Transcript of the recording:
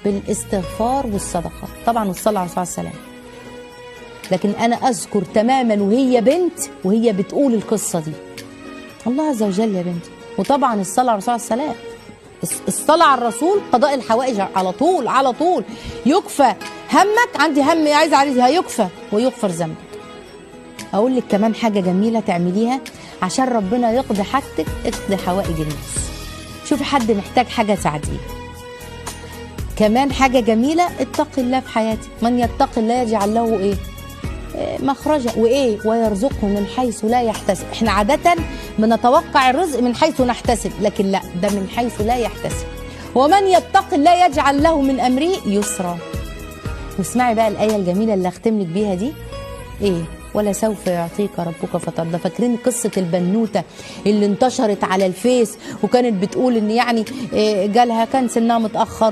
بالاستغفار والصدقه طبعا والصلاه على الرسول عليه السلام. لكن انا اذكر تماما وهي بنت وهي بتقول القصه دي، الله عز وجل يا بنتي. وطبعا الصلاه على الرسول عليه السلام، الصلاه على الرسول قضاء الحوائج على طول على طول. يكفى همك، عندي هم عايز عليه هيكفى ويغفر ذنبك. اقول لك كمان حاجه جميله تعمليها عشان ربنا يقضي حاجتك، اقضي حوائج الناس. شوفي حد محتاج حاجه ساعديه. كمان حاجه جميله، اتقي الله في حياتك. من يتق الله يجعل له ايه؟ مخرجا وايه؟ ويرزقه من حيث لا يحتسب. احنا عاده بنتوقع الرزق من حيث نحتسب، لكن لا، ده من حيث لا يحتسب. ومن يتق الله يجعل له من امره يسرا. واسمعي بقى الايه الجميله اللي اختم لك بيها دي، ايه؟ ولا سوف يعطيك ربك فترضى. فاكرين قصه البنوته اللي انتشرت على الفيس وكانت بتقول ان يعني جالها كان سنها متاخر